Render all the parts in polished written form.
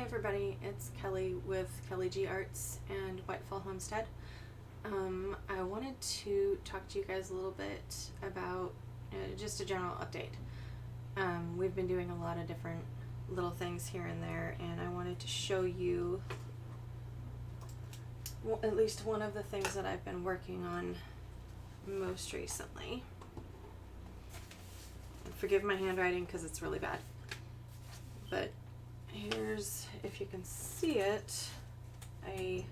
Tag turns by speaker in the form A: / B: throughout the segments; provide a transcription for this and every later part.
A: everybody, it's Kelly with Kelly G Arts and Whitefall Homestead. I wanted to talk to you guys a little bit about just a general update. We've been doing a lot of different little things here and there, and I wanted to show you at least one of the things that I've been working on most recently. Forgive my handwriting because it's really bad, but here's, if you can see it, it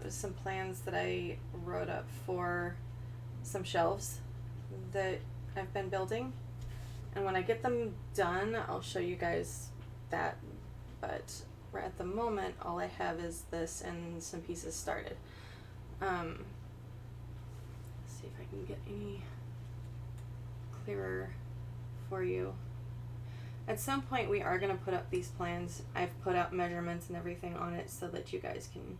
A: was some plans that I wrote up for some shelves that I've been building, and when I get them done I'll show you guys that, but right at the moment all I have is this and some pieces started. Let's see if I can get any clearer for you. At some point we are going to put up these plans. I've put out measurements and everything on it so that you guys can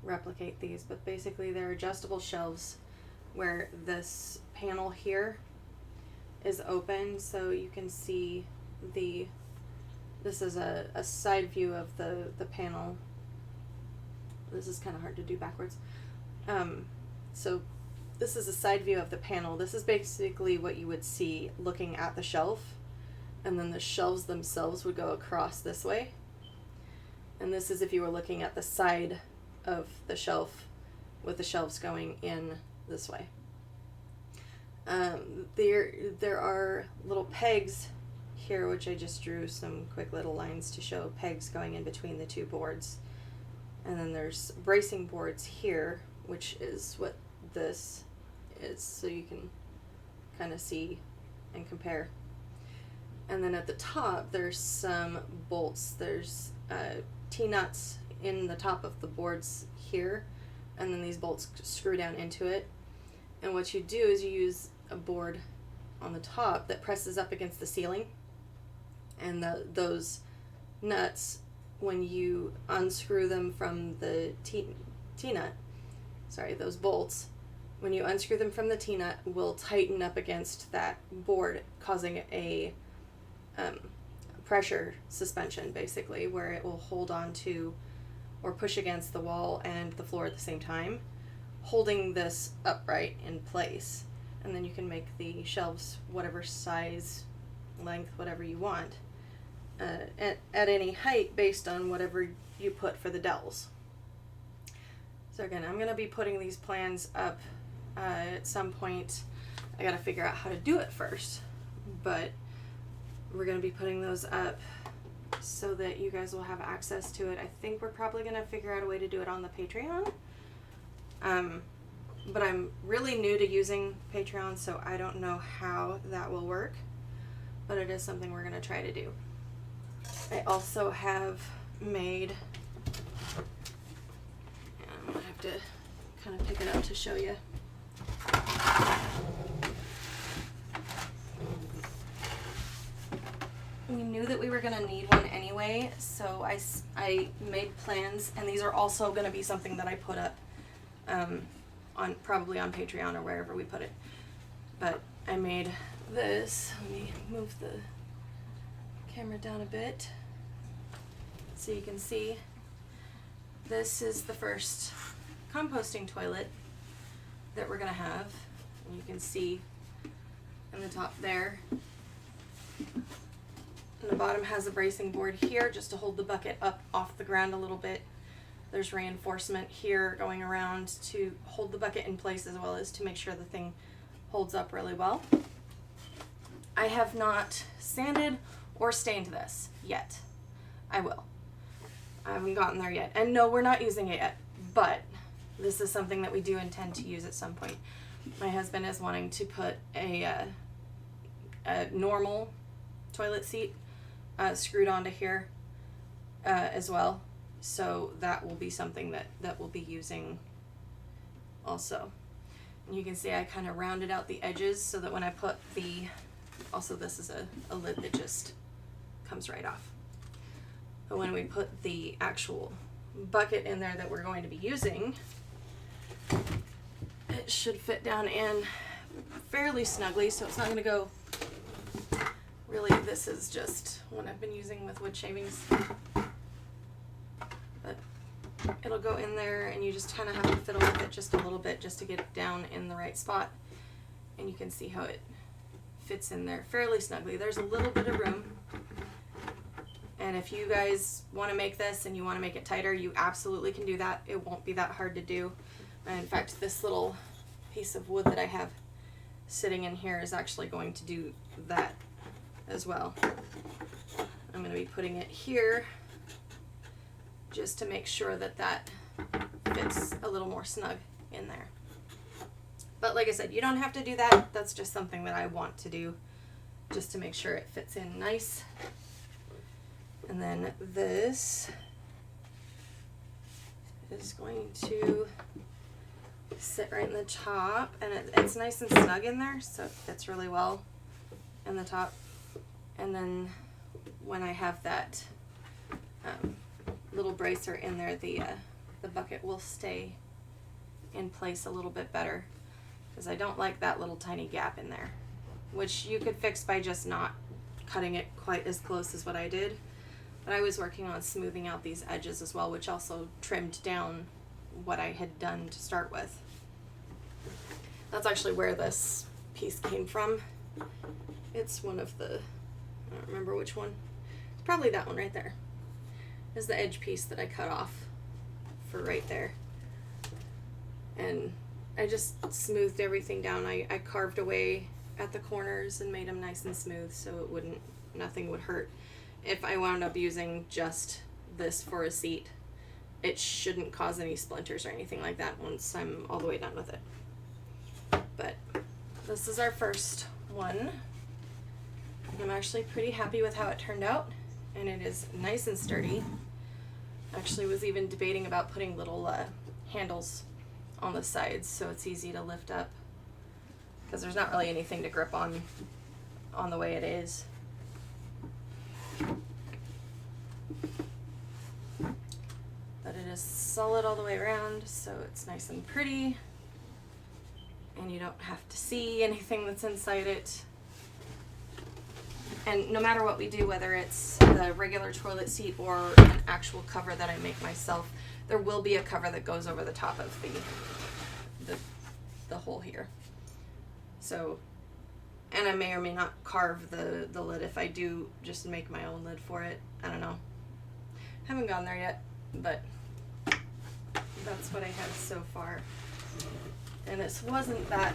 A: replicate these, but basically they're adjustable shelves where this panel here is open, so you can see this is a side view of the panel. This is kind of hard to do backwards. So this is a side view of the panel. This is basically what you would see looking at the shelf, and then the shelves themselves would go across this way, and this is if you were looking at the side of the shelf with the shelves going in this way. There are little pegs here, which I just drew some quick little lines to show pegs going in between the two boards, and then there's bracing boards here, which is what this is, so you can kind of see and compare. And then at the top there's some bolts. There's T-nuts in the top of the boards here, and then these bolts screw down into it. And what you do is you use a board on the top that presses up against the ceiling, and those nuts, when you unscrew them from the T-nut, those bolts, when you unscrew them from the T-nut, will tighten up against that board, causing a pressure suspension, basically, where it will hold on to or push against the wall and the floor at the same time, holding this upright in place. And then you can make the shelves whatever size, length, whatever you want, at any height based on whatever you put for the dowels. So again, I'm going to be putting these plans up at some point. I got to figure out how to do it first, but we're going to be putting those up so that you guys will have access to it. I think we're probably going to figure out a way to do it on the Patreon. But I'm really new to using Patreon, so I don't know how that will work, but it is something we're going to try to do. I also have made, I'm going to have to kind of pick it up to show you. We knew that we were going to need one anyway, so I made plans, and these are also going to be something that I put up probably on Patreon or wherever we put it. But I made this. Let me move the camera down a bit so you can see. This is the first composting toilet that we're going to have, and you can see in the top there. And the bottom has a bracing board here just to hold the bucket up off the ground a little bit. There's reinforcement here going around to hold the bucket in place, as well as to make sure the thing holds up really well. I have not sanded or stained this yet. I will. I haven't gotten there yet. And no, we're not using it yet, but this is something that we do intend to use at some point. My husband is wanting to put a normal toilet seat screwed onto here as well, so that will be something that we'll be using also. And you can see I kind of rounded out the edges so that when I put also this is a lid that just comes right off, but when we put the actual bucket in there that we're going to be using, it should fit down in fairly snugly, so it's not going to go Really, this is just one I've been using with wood shavings. But it'll go in there, and you just kind of have to fiddle with it just a little bit just to get it down in the right spot. And you can see how it fits in there fairly snugly. There's a little bit of room. And if you guys want to make this and you want to make it tighter, you absolutely can do that. It won't be that hard to do. And in fact, this little piece of wood that I have sitting in here is actually going to do that as well. I'm going to be putting it here just to make sure that that fits a little more snug in there. But like I said, you don't have to do that. That's just something that I want to do just to make sure it fits in nice. And then this is going to sit right in the top, and it's nice and snug in there, so it fits really well in the top. And then when I have that little bracer in there, the bucket will stay in place a little bit better, because I don't like that little tiny gap in there, which you could fix by just not cutting it quite as close as what I did. But I was working on smoothing out these edges as well, which also trimmed down what I had done to start with. That's actually where this piece came from. It's one of the, I don't remember which one. It's probably that one right there. Is the edge piece that I cut off for right there. And I just smoothed everything down. I carved away at the corners and made them nice and smooth so nothing would hurt. If I wound up using just this for a seat, it shouldn't cause any splinters or anything like that once I'm all the way done with it. But this is our first one. I'm actually pretty happy with how it turned out, and it is nice and sturdy. Actually was even debating about putting little handles on the sides so it's easy to lift up, because there's not really anything to grip on the way it is. But it is solid all the way around, so it's nice and pretty, and you don't have to see anything that's inside it. And no matter what we do, whether it's the regular toilet seat or an actual cover that I make myself, there will be a cover that goes over the top of the hole here. So, and I may or may not carve the lid if I do just make my own lid for it. I don't know. Haven't gone there yet, but that's what I have so far. And this wasn't that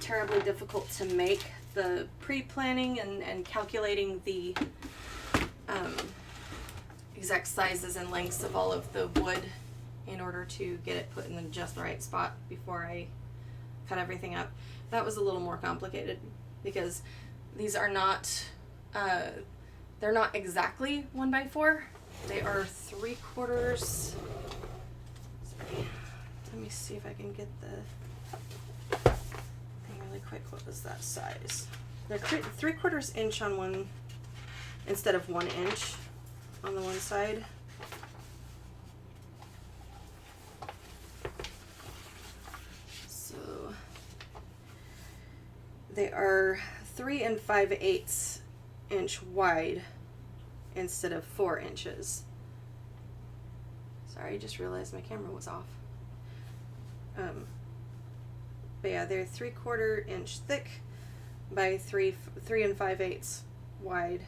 A: terribly difficult to make. The pre-planning and calculating the exact sizes and lengths of all of the wood in order to get it put in just the right spot before I cut everything up, that was a little more complicated, because these are not, they're not exactly 1x4. They are 3/4. Sorry. Let me see if I can get the thing really quick. What was that size? They're 3/4 inch on one instead of 1 inch on the one side. So they are 3 5/8 inch wide instead of 4 inches. Sorry, I just realized my camera was off. But yeah, they're 3/4 inch thick by 3 5/8 wide,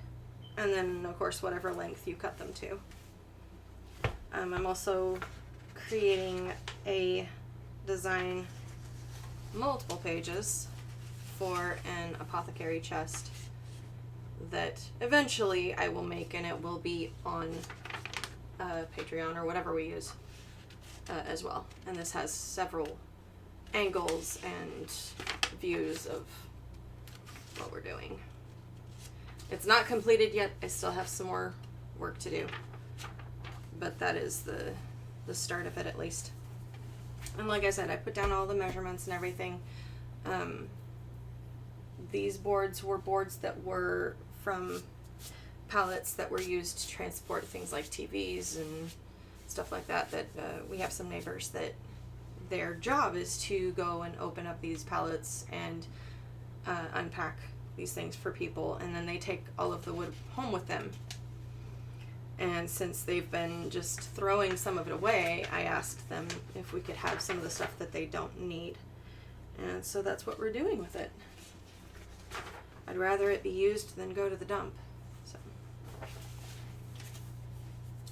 A: and then of course whatever length you cut them to. I'm also creating a design, multiple pages, for an apothecary chest that eventually I will make, and it will be on Patreon or whatever we use as well. And this has several angles and views of what we're doing. It's not completed yet. I still have some more work to do, but that is the start of it, at least. And like I said, I put down all the measurements and everything. These boards were boards that were from pallets that were used to transport things like TVs and stuff like that. We have some neighbors that their job is to go and open up these pallets and unpack these things for people, and then they take all of the wood home with them. And since they've been just throwing some of it away, I asked them if we could have some of the stuff that they don't need. And so that's what we're doing with it. I'd rather it be used than go to the dump. So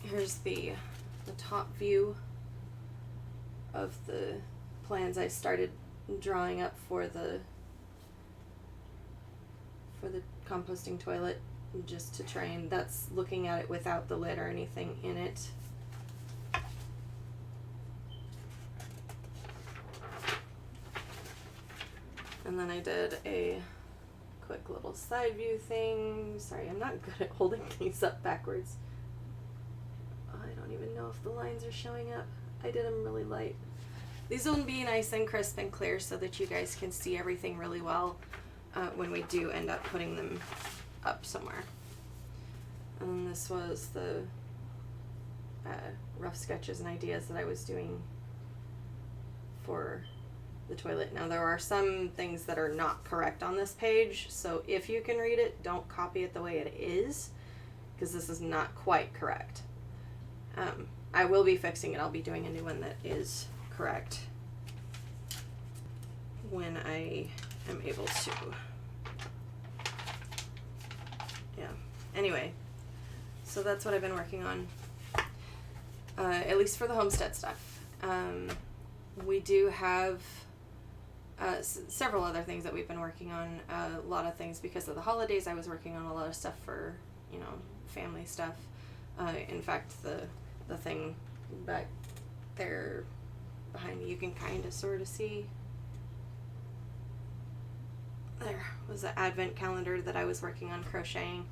A: here's the top view of the plans I started drawing up for the composting toilet, just to try, and that's looking at it without the lid or anything in it. And then I did a quick little side view thing. Sorry, I'm not good at holding things up backwards. I don't even know if the lines are showing up. I did them really light. These will be nice and crisp and clear so that you guys can see everything really well when we do end up putting them up somewhere. And this was the rough sketches and ideas that I was doing for the toilet. Now there are some things that are not correct on this page, so if you can read it, don't copy it the way it is, because this is not quite correct. I will be fixing it. I'll be doing a new one that is correct when I am able to. Yeah. Anyway, so that's what I've been working on, at least for the homestead stuff. We do have several other things that we've been working on. A lot of things because of the holidays. I was working on a lot of stuff for, you know, family stuff. In fact, the thing back there behind me, you can kind of sort of see. There was an advent calendar that I was working on crocheting,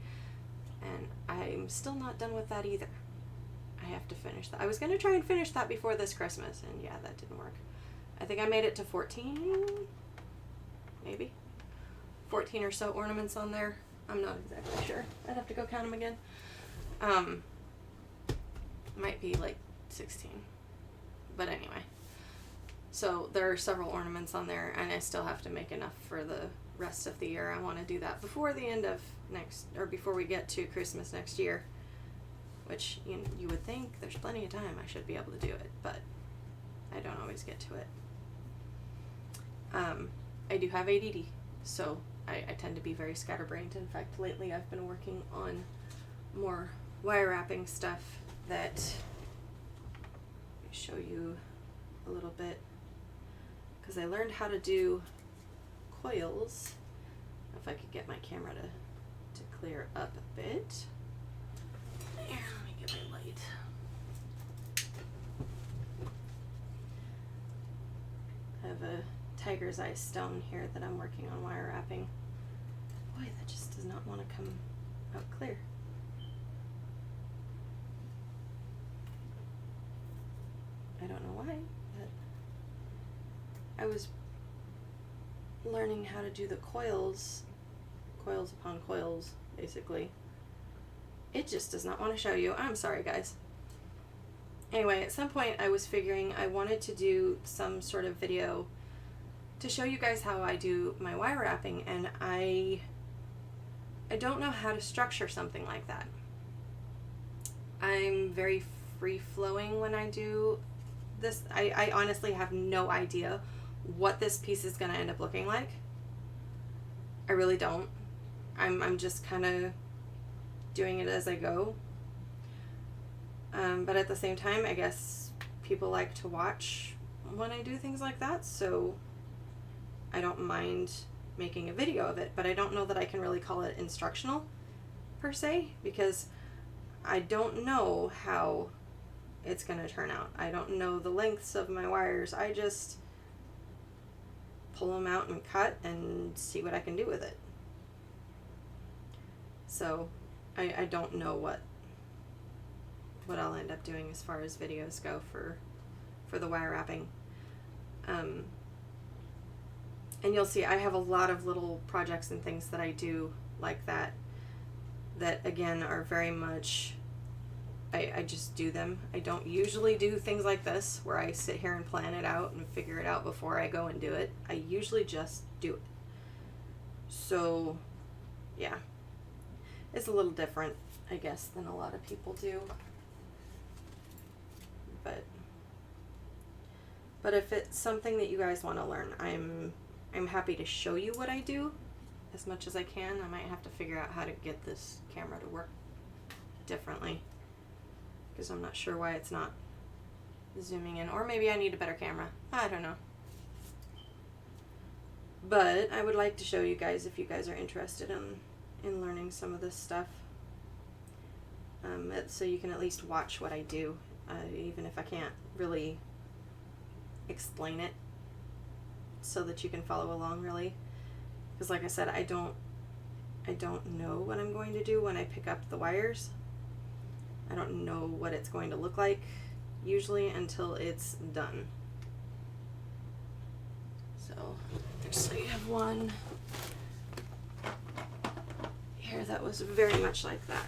A: and I'm still not done with that either. I have to finish that. I was going to try and finish that before this Christmas, and yeah, that didn't work. I think I made it to 14, maybe 14 or so ornaments on there. I'm not exactly sure. I'd have to go count them again. Might be like 16, but anyway. So there are several ornaments on there, and I still have to make enough for the rest of the year. I want to do that before the end of before we get to Christmas next year, which you would think there's plenty of time I should be able to do it, but I don't always get to it. I do have ADD, so I tend to be very scatterbrained. In fact, lately I've been working on more wire wrapping stuff that I'll show you a little bit, because I learned how to do coils. If I could get my camera to clear up a bit. There, let me get my light. I have a tiger's eye stone here that I'm working on wire wrapping. Boy, that just does not want to come out clear. I don't know why, but I was learning how to do the coils upon coils, basically. It just does not want to show you. I'm sorry, guys. Anyway, at some point I was figuring I wanted to do some sort of video to show you guys how I do my wire wrapping, and I don't know how to structure something like that. I'm very free-flowing when I do this. I honestly have no idea what this piece is going to end up looking like. I really don't. I'm just kind of doing it as I go. But at the same time, I guess people like to watch when I do things like that, so I don't mind making a video of it, but I don't know that I can really call it instructional per se, because I don't know how it's going to turn out. I don't know the lengths of my wires. I just pull them out and cut and see what I can do with it. So I don't know what I'll end up doing as far as videos go for the wire wrapping. And you'll see I have a lot of little projects and things that I do like that again are very much, I just do them. I don't usually do things like this where I sit here and plan it out and figure it out before I go and do it. I usually just do it. So yeah, it's a little different, I guess, than a lot of people do. But if it's something that you guys want to learn, I'm happy to show you what I do as much as I can. I might have to figure out how to get this camera to work differently, because I'm not sure why it's not zooming in, or maybe I need a better camera. I don't know. But I would like to show you guys if you guys are interested in learning some of this stuff. So you can at least watch what I do, even if I can't really explain it, so that you can follow along, really. Because like I said, I don't know what I'm going to do when I pick up the wires. I don't know what it's going to look like usually until it's done. So you have one here that was very much like that.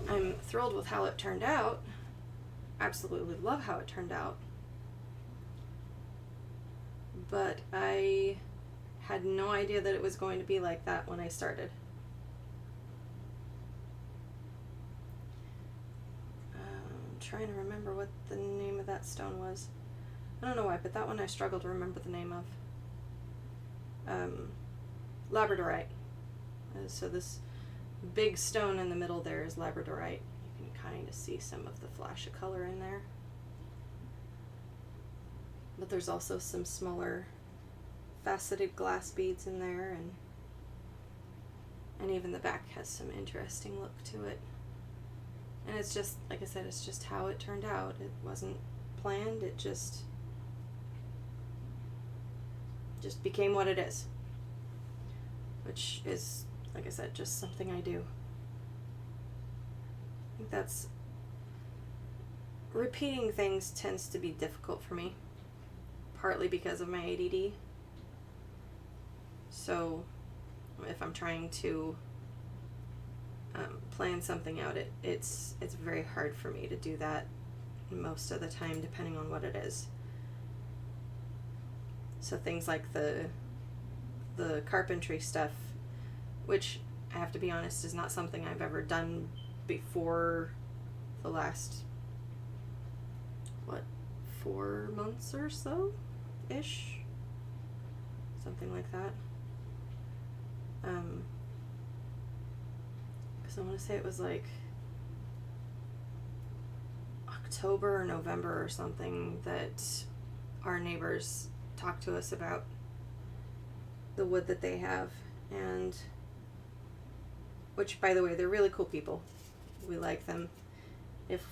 A: I'm thrilled with how it turned out. Absolutely love how it turned out. But I had no idea that it was going to be like that when I started. I'm trying to remember what the name of that stone was. I don't know why, but that one I struggle to remember the name of. Labradorite. So this big stone in the middle there is labradorite. You can kind of see some of the flash of color in there. But there's also some smaller faceted glass beads in there, and even the back has some interesting look to it. And it's just, like I said, it's just how it turned out. It wasn't planned, it just became what it is. Which is, like I said, just something I do. I think that's, repeating things tends to be difficult for me, partly because of my ADD. So if I'm trying to plan something out, it's very hard for me to do that most of the time, depending on what it is. So things like the carpentry stuff, which I have to be honest is not something I've ever done before the last 4 months or so ish, something like that. Because I want to say it was like October or November or something that our neighbors talked to us about the wood that they have, and which, by the way, they're really cool people. We like them. If,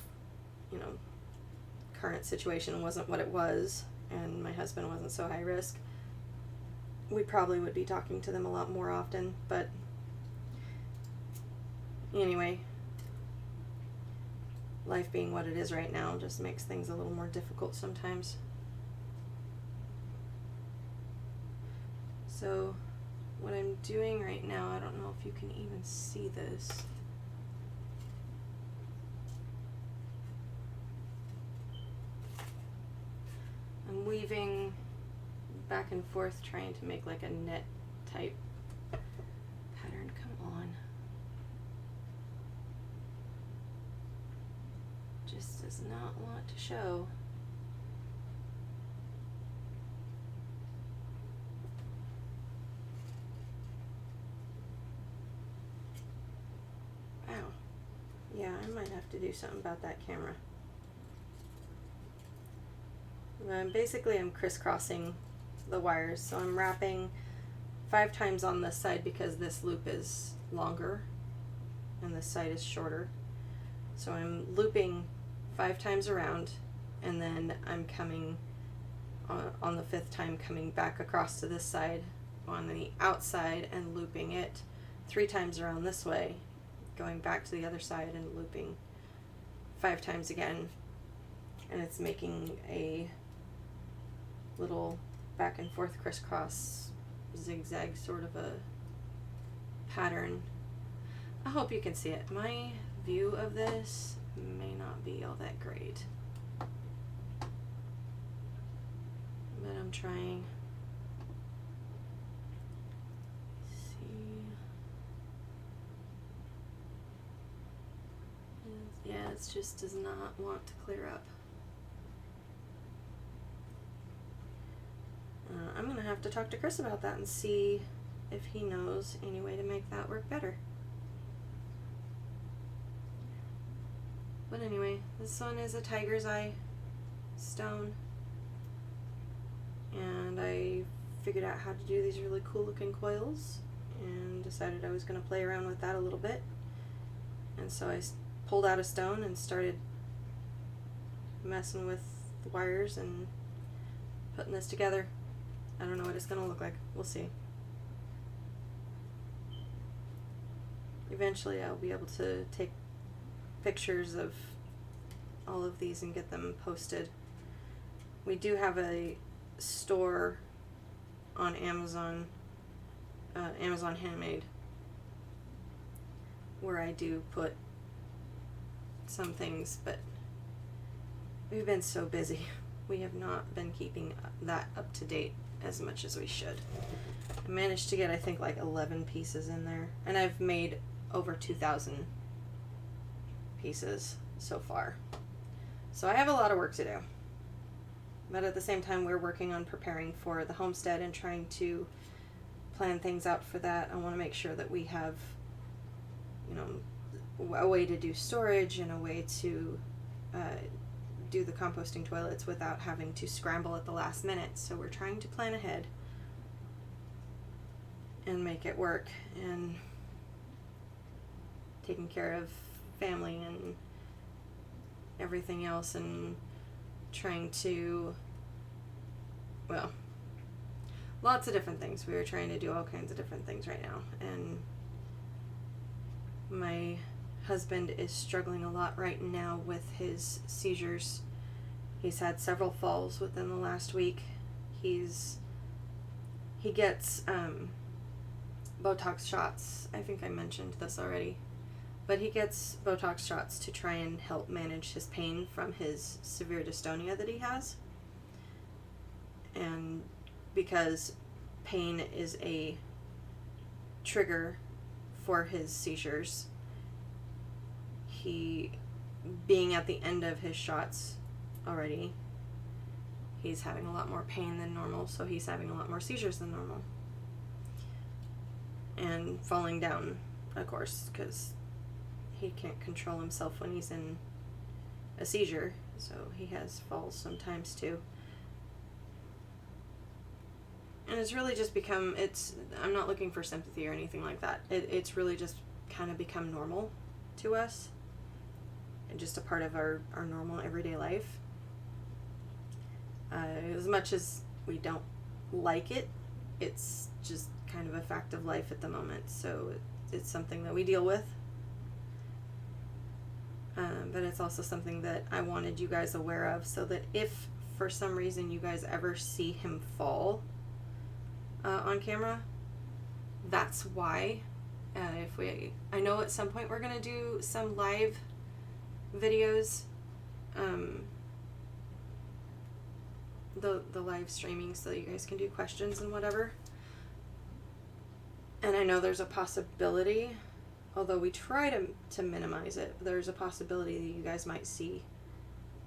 A: current situation wasn't what it was and my husband wasn't so high risk, we probably would be talking to them a lot more often. But anyway, life being what it is right now just makes things a little more difficult sometimes. So what I'm doing right now, I don't know if you can even see this. I'm weaving back and forth, trying to make like a net type pattern. Come on. Just does not want to show. Wow. Yeah, I might have to do something about that camera. Basically, I'm crisscrossing the wires, so I'm wrapping 5 times on this side because this loop is longer and this side is shorter. So I'm looping 5 times around, and then I'm coming on the 5th time, coming back across to this side on the outside and looping it 3 times around this way, going back to the other side and looping 5 times again, and it's making a little back and forth crisscross zigzag sort of a pattern. I hope you can see it. My view of this may not be all that great, but I'm trying. Let's see. Yeah, it just does not want to clear up. I'm going to have to talk to Chris about that and see if he knows any way to make that work better. But anyway, this one is a tiger's eye stone. And I figured out how to do these really cool looking coils and decided I was going to play around with that a little bit. And so I pulled out a stone and started messing with the wires and putting this together. I don't know what it's going to look like. We'll see. Eventually I'll be able to take pictures of all of these and get them posted. We do have a store on Amazon, Amazon Handmade, where I do put some things, but we've been so busy. We have not been keeping that up to date as much as we should. I managed to get, I think, like 11 pieces in there, and I've made over 2,000 pieces so far. So I have a lot of work to do. But at the same time, we're working on preparing for the homestead and trying to plan things out for that. I want to make sure that we have, you know, a way to do storage and a way to do the composting toilets without having to scramble at the last minute. So we're trying to plan ahead and make it work, and taking care of family and everything else, and trying to, well, lots of different things. We are trying to do all kinds of different things right now, and my husband is struggling a lot right now with his seizures. He's had several falls within the last week. He gets Botox shots. I think I mentioned this already. But he gets Botox shots to try and help manage his pain from his severe dystonia that he has. And because pain is a trigger for his seizures, he, being at the end of his shots already, he's having a lot more pain than normal, so he's having a lot more seizures than normal. And falling down, of course, because he can't control himself when he's in a seizure, so he has falls sometimes too. And it's really just become, I'm not looking for sympathy or anything like that. It's really just kind of become normal to us, and just a part of our normal everyday life. As much as we don't like it, it's just kind of a fact of life at the moment, so it's something that we deal with. But it's also something that I wanted you guys aware of, so that if for some reason you guys ever see him fall on camera, that's why. I know at some point we're going to do some live videos, the live streaming, so that you guys can do questions and whatever. And I know there's a possibility, although we try to minimize it, there's a possibility that you guys might see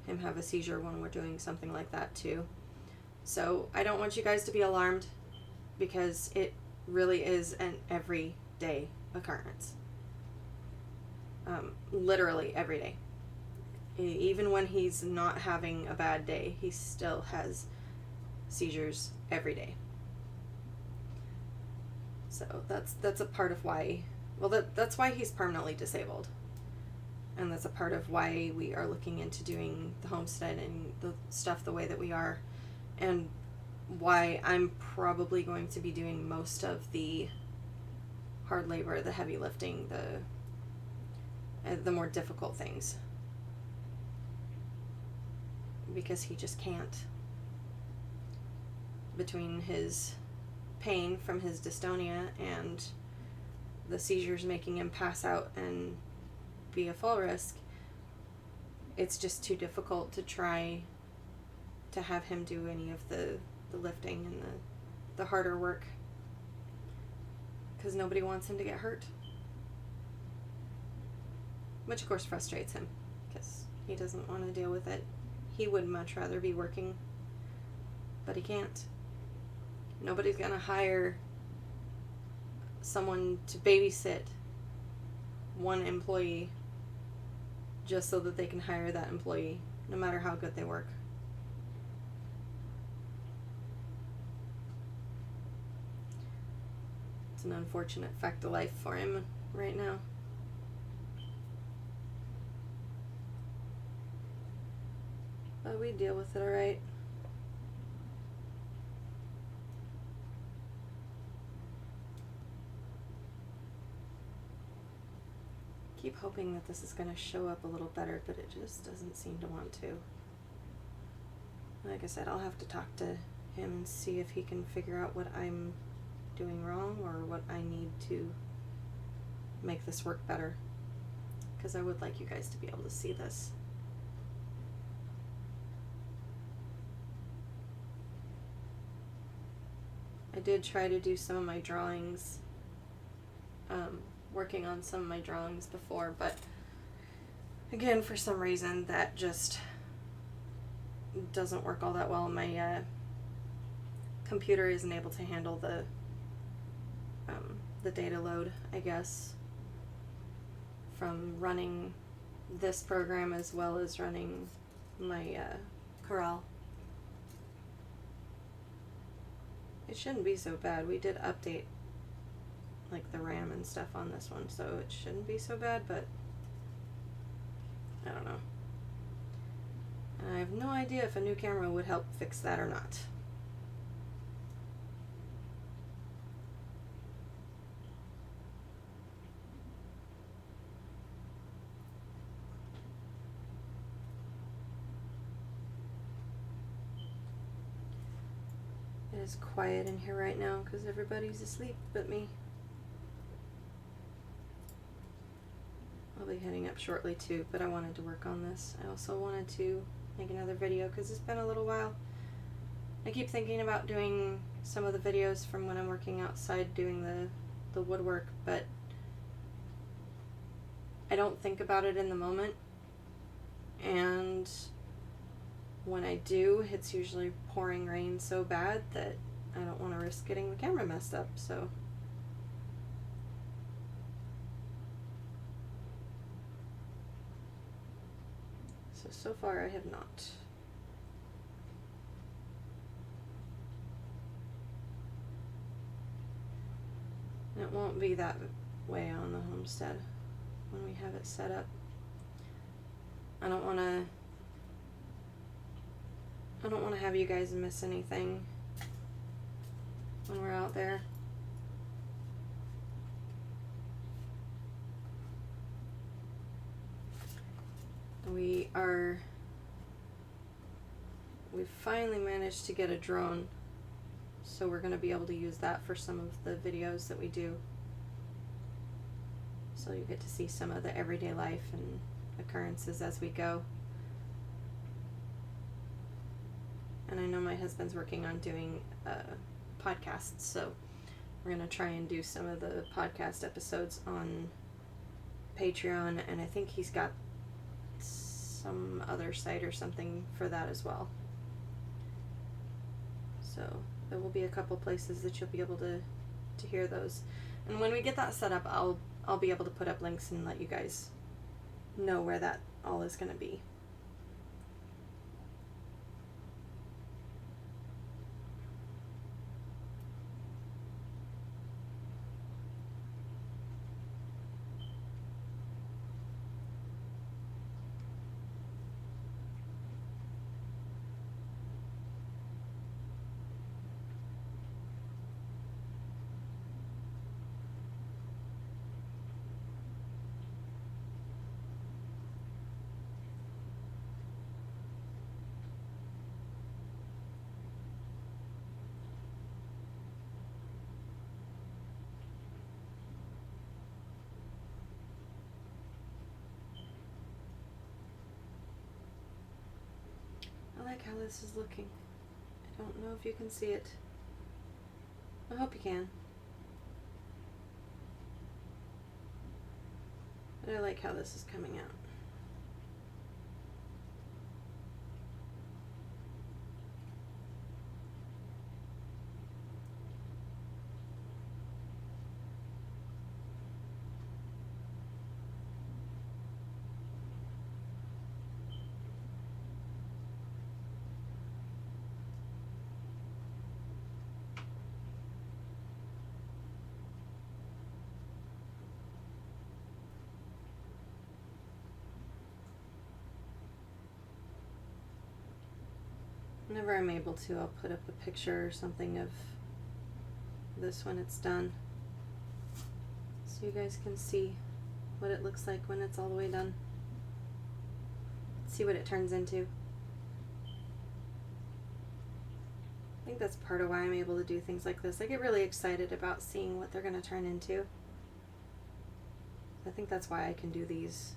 A: him have a seizure when we're doing something like that too. So I don't want you guys to be alarmed, because it really is an everyday occurrence. Literally every day. Even when he's not having a bad day, he still has seizures every day. So that's a part of why, well, that's why he's permanently disabled. And that's a part of why we are looking into doing the homestead and the stuff the way that we are, and why I'm probably going to be doing most of the hard labor, the heavy lifting, the more difficult things, because he just can't. Between his pain from his dystonia and the seizures making him pass out and be a fall risk, it's just too difficult to try to have him do any of the lifting and the harder work, because nobody wants him to get hurt. which of course frustrates him because he doesn't want to deal with it. He would much rather be working, but he can't. Nobody's gonna hire someone to babysit one employee just so that they can hire that employee, no matter how good they work. It's an unfortunate fact of life for him right now. But we deal with it alright. Keep hoping that this is going to show up a little better, but it just doesn't seem to want to. Like I said, I'll have to talk to him and see if he can figure out what I'm doing wrong or what I need to make this work better, because I would like you guys to be able to see this. I did try to do some of my drawings, working on some of my drawings before, but again, for some reason, that just doesn't work all that well. My computer isn't able to handle the data load, I guess, from running this program as well as running my Corel. It shouldn't be so bad. We did update like the RAM and stuff on this one, so it shouldn't be so bad, but I don't know. I have no idea if a new camera would help fix that or not. It is quiet in here right now because everybody's asleep but me. I'll be heading up shortly too, but I wanted to work on this. I also wanted to make another video because it's been a little while. I keep thinking about doing some of the videos from when I'm working outside doing the woodwork, but I don't think about it in the moment, and when I do, it's usually pouring rain so bad that I don't want to risk getting the camera messed up, so so far I have not. It won't be that way on the homestead when we have it set up. I don't want to have you guys miss anything when we're out there. We finally managed to get a drone, so we're going to be able to use that for some of the videos that we do. So you get to see some of the everyday life and occurrences as we go. And I know my husband's working on doing podcasts, so we're going to try and do some of the podcast episodes on Patreon, and I think he's got some other site or something for that as well. So there will be a couple places that you'll be able to hear those. And when we get that set up, I'll be able to put up links and let you guys know where that all is going to be. I like how this is looking. I don't know if you can see it. I hope you can. But I like how this is coming out. Whenever I'm able to, I'll put up a picture or something of this when it's done, so you guys can see what it looks like when it's all the way done. See what it turns into. I think that's part of why I'm able to do things like this. I get really excited about seeing what they're going to turn into. I think that's why I can do these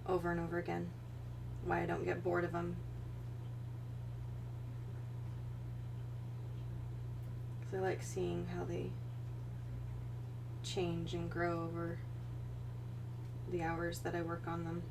A: over and over again. Why I don't get bored of them. I like seeing how they change and grow over the hours that I work on them.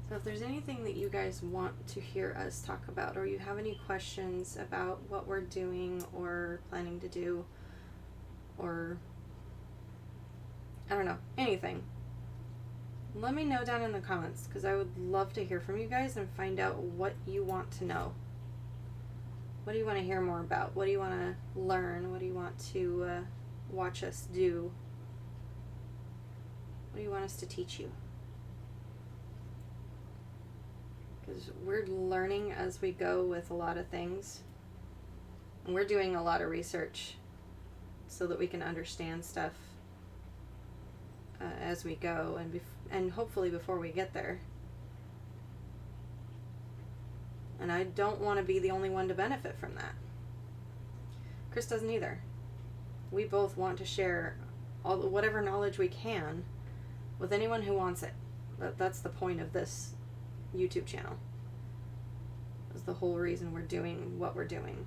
A: So if there's anything that you guys want to hear us talk about, or you have any questions about what we're doing or planning to do, or I don't know, anything, let me know down in the comments, because I would love to hear from you guys and find out what you want to know. What do you want to hear more about? What do you want to learn? What do you want to watch us do? What do you want us to teach you? Because we're learning as we go with a lot of things. And we're doing a lot of research so that we can understand stuff as we go, and hopefully before we get there. And I don't want to be the only one to benefit from that. Chris doesn't either. We both want to share whatever knowledge we can with anyone who wants it. That's the point of this YouTube channel. That's the whole reason we're doing what we're doing.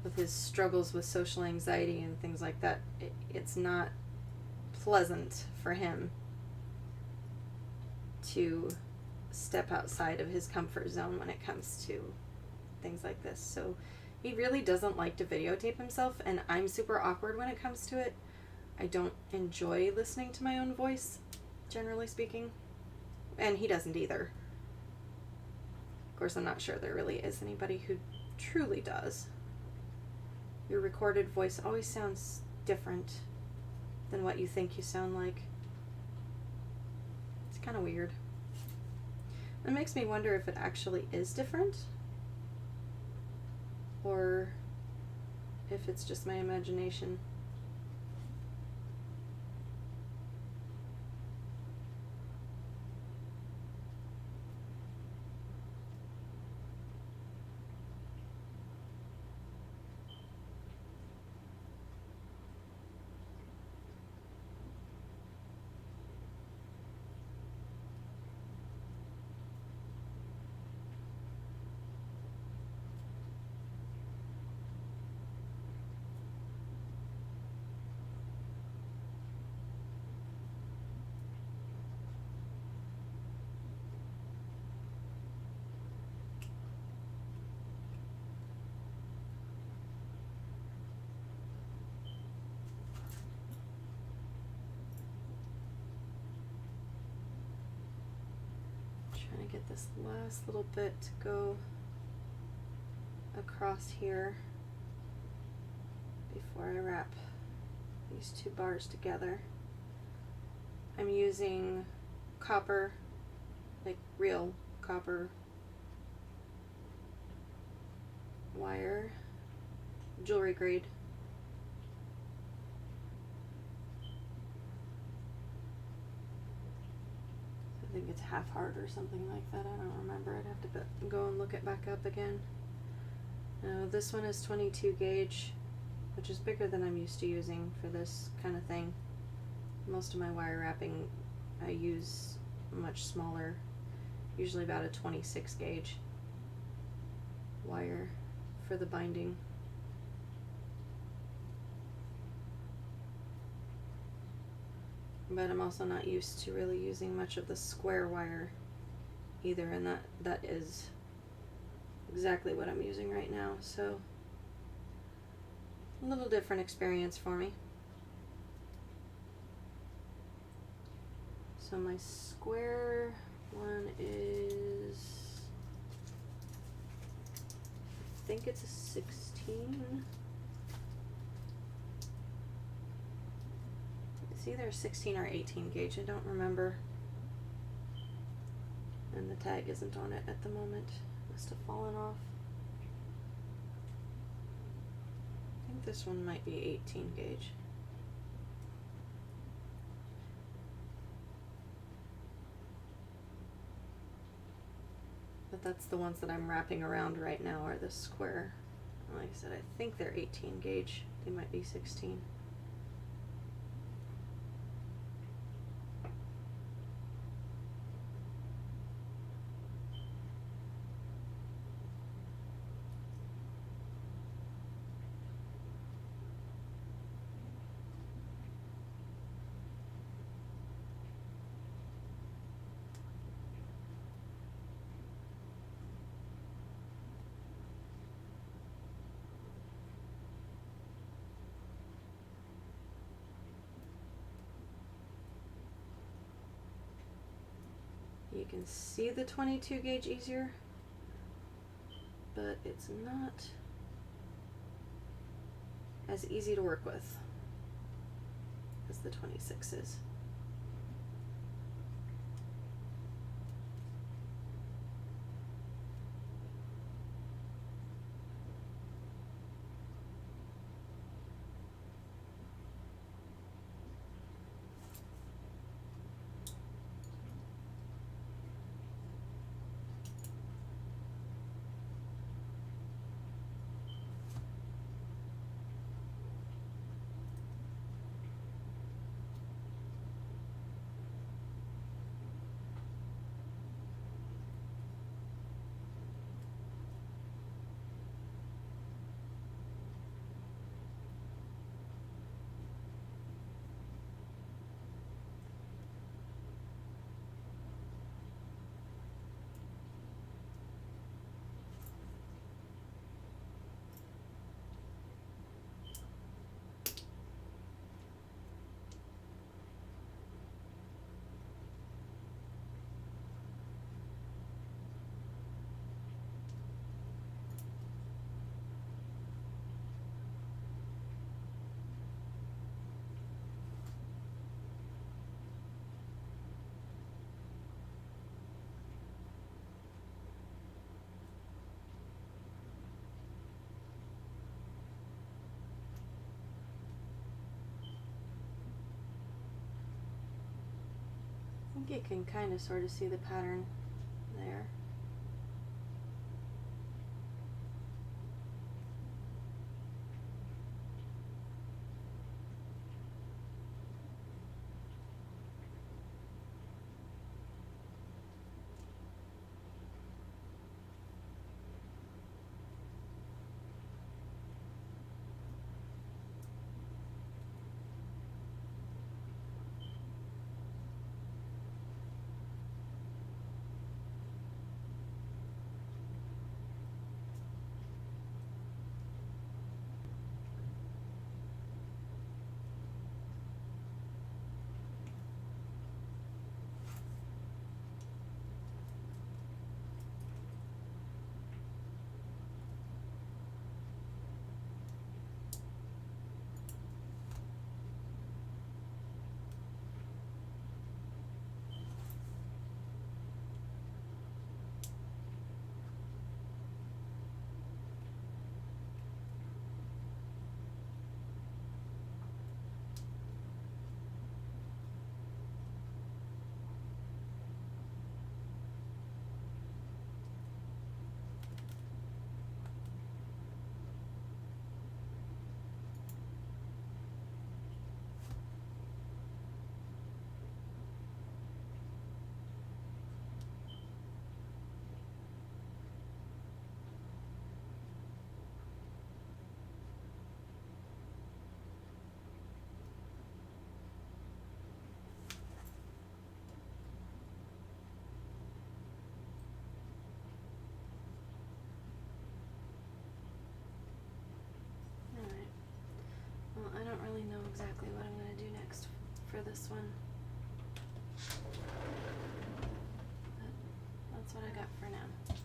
A: With his struggles with social anxiety and things like that, it's not pleasant for him to step outside of his comfort zone when it comes to things like this. So he really doesn't like to videotape himself, and I'm super awkward when it comes to it. I don't enjoy listening to my own voice, generally speaking, and he doesn't either. Of course, I'm not sure there really is anybody who truly does. Your recorded voice always sounds different than what you think you sound like. It's kind of weird. It makes me wonder if it actually is different, or if it's just my imagination. kind of get this last little bit to go across here before I wrap these two bars together. I'm using copper, like real copper wire, jewelry grade. I think it's half hard or something like that. I don't remember. I'd have to go and look it back up again. Now this one is 22 gauge, which is bigger than I'm used to using for this kind of thing. Most of my wire wrapping I use much smaller, usually about a 26 gauge wire for the binding. But I'm also not used to really using much of the square wire either, and that is exactly what I'm using right now, so a little different experience for me. So my square one is, I think it's a 16. It's either 16 or 18 gauge, I don't remember. And the tag isn't on it at the moment. Must have fallen off. I think this one might be 18 gauge. But that's the ones that I'm wrapping around right now are the square. Like I said, I think they're 18 gauge. They might be 16. You can see the 22 gauge easier, but it's not as easy to work with as the 26 is. I think you can kind of sort of see the pattern there. what I got for now.